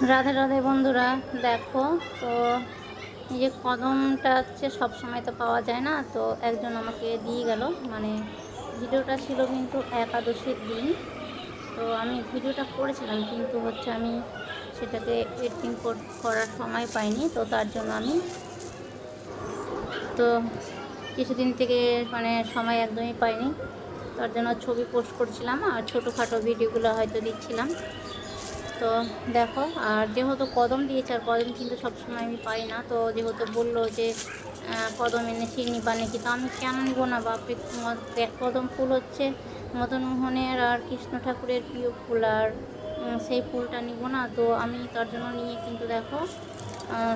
রাধে রাধে বন্ধুরা, দেখো তো এই যে কদমটা হচ্ছে সবসময় তো পাওয়া যায় না, তো একজন আমাকে দিয়ে গেল। মানে ভিডিওটা ছিল কিন্তু একাদশীর দিন। তো আমি ভিডিওটা করেছিলাম, কিন্তু হচ্ছে আমি সেটাকে এডিটিং করার সময় পাইনি। তো তার জন্য আমি তো কিছুদিন থেকে মানে সময় একদমই পাইনি। তার জন্য ছবি পোস্ট করছিলাম আর ছোটোখাটো ভিডিওগুলো হয়তো দিচ্ছিলাম। তো দেখো, আর যেহেতু কদম দিয়েছে, আর কদম কিন্তু সবসময় আমি পাই না। তো যেহেতু বললো যে কদম এনেছি নিবা নাকি, তো আমি কেন নিব না বাপরে। কদম ফুল হচ্ছে মদন মোহনের আর কৃষ্ণ ঠাকুরের প্রিয় ফুল, আর সেই ফুলটা নিব না। তো আমি তার জন্য নিয়ে কিন্তু দেখো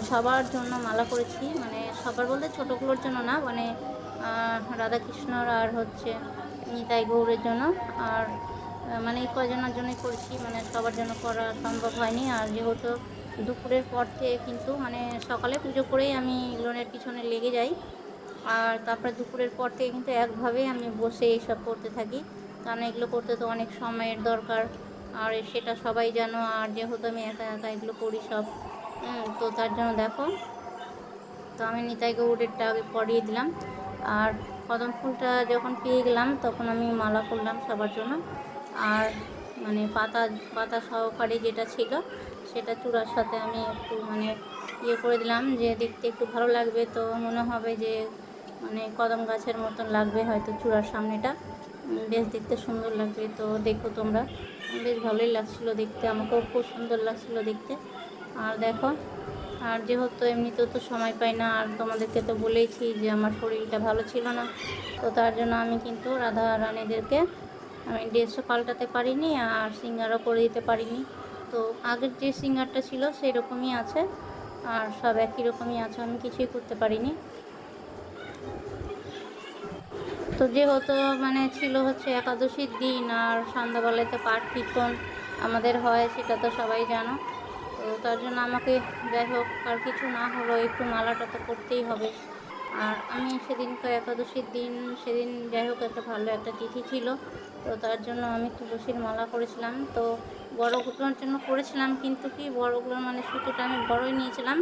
সবার জন্য মালা করেছি। মানে সবার বলতে ছোটোগুলোর জন্য না, মানে রাধাকৃষ্ণর আর হচ্ছে নিতাই গৌরের জন্য। আর মানে এই কয়জনের জন্যই করেছি, মানে সবার জন্য করা সম্ভব হয়নি। আর যেহেতু দুপুরের পর থেকে কিন্তু মানে সকালে পুজো করেই আমি লোনের পিছনে লেগে যাই, আর তারপরে দুপুরের পর থেকে কিন্তু একভাবেই আমি বসে এইসব করতে থাকি, কারণ এগুলো করতে তো অনেক সময়ের দরকার। আর সেটা সবাই জানো, আর যেহেতু আমি একা একা এগুলো করি সব, তো তার জন্য দেখো, তো আমি নিতাই গৌড়েরটা আগে পরিয়ে দিলাম। আর কদম ফুলটা যখন পেয়ে গেলাম তখন আমি মালা করলাম সবার জন্য। আর মানে পাতা পাতা সহকারে যেটা ছিল সেটা চূড়ার সাথে আমি একটু মানে ইয়ে করে দিলাম, যে দেখতে একটু ভালো লাগবে। তো মনে হবে যে মানে কদম গাছের মতন লাগবে হয়তো চূড়ার সামনেটা, বেশ দেখতে সুন্দর লাগবে। তো দেখো তোমরা, বেশ ভালোই লাগছিলো দেখতে, আমাকেও খুব সুন্দর লাগছিলো দেখতে। আর দেখো, আর যেহেতু এমনিতেও তো সময় পাই না, আর তোমাদেরকে তো বলেইছি যে আমার শরীরটা ভালো ছিল না। তো তার জন্য আমি কিন্তু রাধা রানীদেরকে আমি ড্রেসও পাল্টাতে পারিনি, আর সিঙ্গারও করে দিতে পারিনি। তো আগের যে সিঙ্গারটা ছিল সেই রকমই আছে, আর সব একই রকমই আছে, আমি কিছুই করতে পারিনি। তো যেহেতু মানে ছিল হচ্ছে একাদশীর দিন, আর সন্ধ্যাবেলাতে পাঠ কীর্তন আমাদের হয়, সেটা তো সবাই জানো। তো তার জন্য আমাকে যাই হোক আর কিছু না হলো একটু মালাটা তো করতেই হবে। আর আমি সেদিনকে একাদশীর দিন, সেদিন যাই হোক একটা ভালো একটা তিথি ছিল। তো তার জন্য আমি তুলসীর মালা করেছিলাম। তো বড়গুলোর জন্য করেছিলাম, কিন্তু কি বড়গুলোর মানে সুতোটা আমি বড়ই নিয়েছিলাম,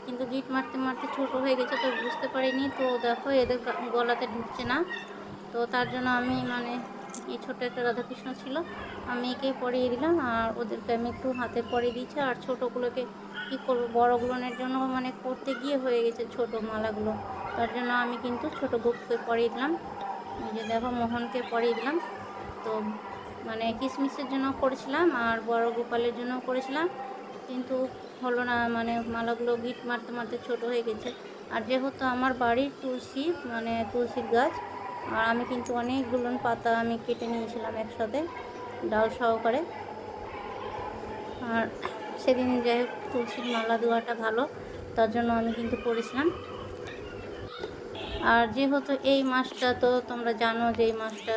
কিন্তু গিট মারতে মারতে ছোটো হয়ে গেছে, তো বুঝতে পারিনি। তো দেখো এদের গলাতে ঢুকছে না। তো তার জন্য আমি মানে এই ছোটো একটা রাধাকৃষ্ণ ছিল, আমি একে পরিয়ে দিলাম, আর ওদেরকে আমি একটু হাতে পরিয়ে দিয়েছি। আর ছোটোগুলোকে কী করবো, বড়গুলোনের জন্য মানে করতে গিয়ে হয়ে গেছে ছোটো মালাগুলো, তার জন্য আমি কিন্তু ছোটো গোপকে পরিয়ে দিলাম। এই যে দেখো মোহনকে পরিয়ে দিলাম। তো মানে কিশমিশের জন্য করেছিলাম আর বড় গোপালের জন্য করেছিলাম, কিন্তু হলো না, মানে মালাগুলো গিট মারতে মারতে ছোটো হয়ে গেছে। আর যেহেতু আমার বাড়ির তুলসী মানে তুলসীর গাছ, আর আমি কিন্তু অনেকগুলো পাতা আমি কেটে নিয়েছিলাম একসাথে ডাল সহকারে। আর সেদিন যাই হোক তুলসীর মালা দেওয়াটা ভালো, তার জন্য আমি কিন্তু করেছিলাম। আর যেহেতু এই মাসটা তো তোমরা জানো যে এই মাসটা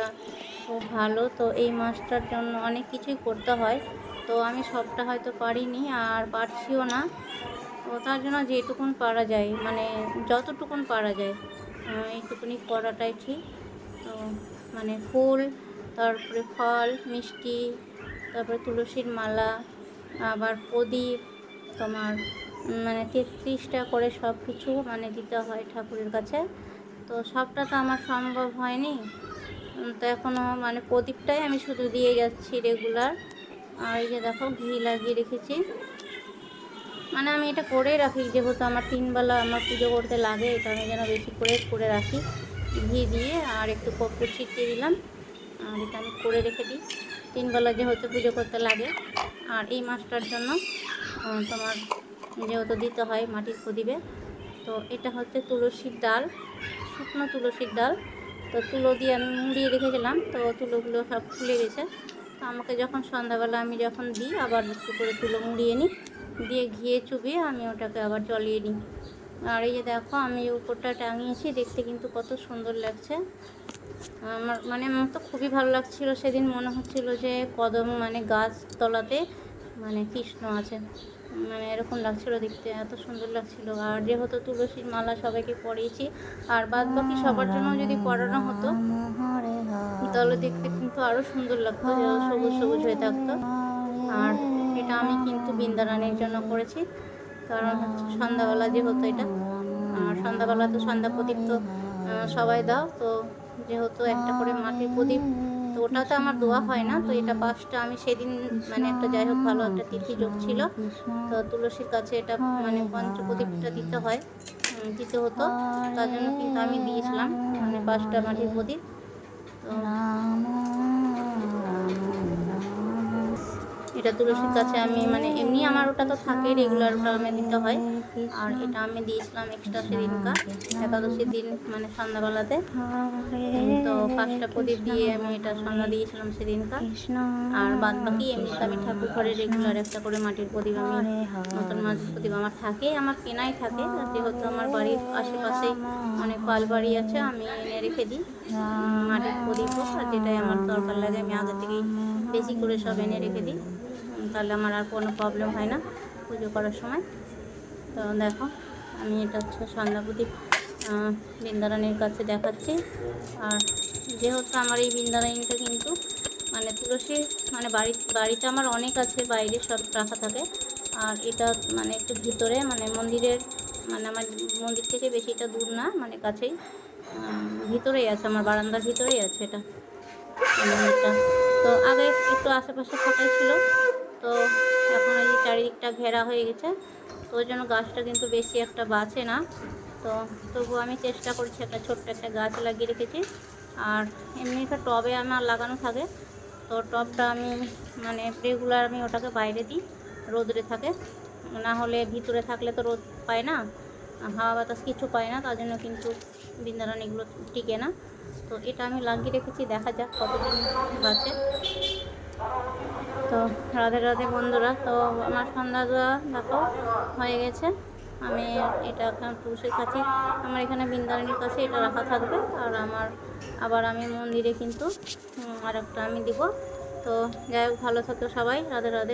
খুব ভালো, তো এই মাসটার জন্য অনেক কিছুই করতে হয়। তো আমি সবটা হয়তো পারিনি আর পারছিও না। তো তার জন্য যেটুকুন পারা যায়, মানে যতটুকুন পারা যায় এইটুকুনি করাটাই ঠিক। তো মানে ফুল, তারপরে ফল মিষ্টি, তারপরে তুলসীর মালা, আবার প্রদীপ, তোমার মানে 33টা করে সব কিছু মানে দিতে হয় ঠাকুরের কাছে। তো সবটা তো আমার সম্ভব হয়নি। তো এখনও মানে প্রদীপটাই আমি শুধু দিয়ে যাচ্ছি রেগুলার। আর এই যে দেখো ঘি লাগিয়ে রেখেছি, মানে আমি এটা করেই রাখি, যেহেতু আমার 3 বেলা আমার পুজো করতে লাগে, এটা আমি যেন বেশি করে রাখি। ঘি দিয়ে আর একটু কর্পূর ছিটিয়ে দিলাম, আর এটা আমি করে রেখে দিই 3 বেলা যেহেতু পুজো করতে লাগে। আর এই মাসটার জন্য তোমার যেহেতু দিতে হয় মাটির প্রদীপে। তো এটা হচ্ছে তুলসীর ডাল, শুকনো তুলসীর ডাল। তো তুলো দিয়ে আমি মুড়িয়ে রেখেছিলাম, তো তুলোগুলো সব ফুলে গেছে। তো আমাকে যখন সন্ধ্যাবেলা আমি যখন দিই আবার একটু করে তুলো মুড়িয়ে নিই, দিয়ে ঘিয়ে চুবিয়ে আমি ওটাকে আবার জ্বলিয়ে নিই। আর এই যে দেখো আমি উপরটা টাঙিয়েছি, দেখতে কিন্তু কত সুন্দর লাগছে। আমার তো খুবই ভালো লাগছিল সেদিন, মনে হচ্ছিল যে কদম মানে গাছ তলাতে মানে কৃষ্ণ আছে, মানে এরকম লাগছিল দেখতে, এত সুন্দর লাগছিল। আর যেহেতু তুলসীর মালা সবাইকে পরিয়েছি, আর বাদ বাকি সবার জন্য যদি পরানো হতো তাহলে দেখতে কিন্তু আরও সুন্দর লাগতো, যে সবুজ সবুজ হয়ে থাকতো। আর এটা আমি কিন্তু বৃন্দারানীর জন্য করেছি, কারণ হচ্ছে সন্ধ্যাবেলা যেহেতু এটা, আর সন্ধ্যাবেলা তো সন্ধ্যা প্রদীপ তো সবাই দাও, তো যেহেতু একটা করে মাটির প্রদীপ, তো ওটাতে আমার দোয়া হয় না, তো এটা 5টা আমি সেদিন মানে একটা যাই হোক ভালো একটা তিথি যোগ ছিল, তো তুলসীর কাছে এটা মানে পঞ্চপ্রদীপটা দিতে হয়, দিতে হতো, তার জন্য কিন্তু আমি দিয়েছিলাম মানে 5টা মাটির প্রদীপ। তো এটা তুলসীর কাছে আমি মানে এমনি আমার ওটা তো থাকে রেগুলার, ওটা আমি দিতে হয়, আর এটা আমি দিয়েছিলাম এক্সট্রা সেদিনকার একাদশীর দিন মানে সন্ধ্যাবেলাতে। তো 5টা প্রদীপ দিয়ে আমি এটা সন্ধ্যা দিয়েছিলাম সেদিনকার, আর বাদ বাকি এমনিতে আমি ঠাকুর ঘরে রেগুলার একটা করে মাটির প্রদীপ, আমি নতুন মাটির প্রদীপ আমার থাকে, আমার কেনাই থাকে, যেহেতু আমার বাড়ির আশেপাশেই অনেক পাল বাড়ি আছে, আমি এনে রেখে দিই মাটির প্রদীপ হোক, আর যেটাই আমার দরকার লাগে আমি আগে থেকেই বেশি করে সব এনে রেখে দিই, তাহলে আমার আর কোনো প্রবলেম হয় না পুজো করার সময়। তো দেখো আমি এটা হচ্ছে সন্ধ্যা প্রদীপ বৃন্দারানীর কাছে দেখাচ্ছি, আর যেহেতু আমার এই বৃন্দারানীটা কিন্তু মানে তুলসী মানে বাড়িতে আমার অনেক আছে, বাইরে সব রাখা থাকে, আর এটা মানে একটু ভিতরে মানে মন্দিরের মানে আমার মন্দির থেকে বেশিটা দূর না, মানে কাছেই ভিতরেই আছে, আমার বারান্দার ভিতরেই আছে এটা মন্দিরটা। তো আগে একটু আশেপাশে ফাঁকাই ছিল, তো এখন এই চারিদিকটা ঘেরা হয়ে গেছে, তো ওই জন্য গাছটা কিন্তু বেশি একটা বাঁচে না, তো তবুও আমি চেষ্টা করছি একটা ছোট্ট একটা গাছ লাগিয়ে রেখেছি, আর এমনি একটা টবে আমার লাগানো থাকে, তো টবটা আমি মানে রেগুলার আমি ওটাকে বাইরে দিই, রোদে থাকে, না হলে ভিতরে থাকলে তো রোদ পায় না, হাওয়া বাতাস কিছু পায় না, তার জন্য কিন্তু বৃন্দারানীগুলো টিকে না। তো এটা আমি লাগিয়ে রেখেছি, দেখা যাক কতদিন বাঁচে। তো রাধে রাধে বন্ধুরা, তো আমার সন্ধ্যা দেওয়া দেখো হয়ে গেছে, আমি এটা এখন তুলসীর কাছে আমার এখানে বৃন্দারানীর কাছে এটা রাখা থাকবে, আর আমার আবার আমি মন্দিরে কিন্তু আর একটা আমি দিব। তো যাই হোক ভালো থাকো সবাই, রাধে রাধে।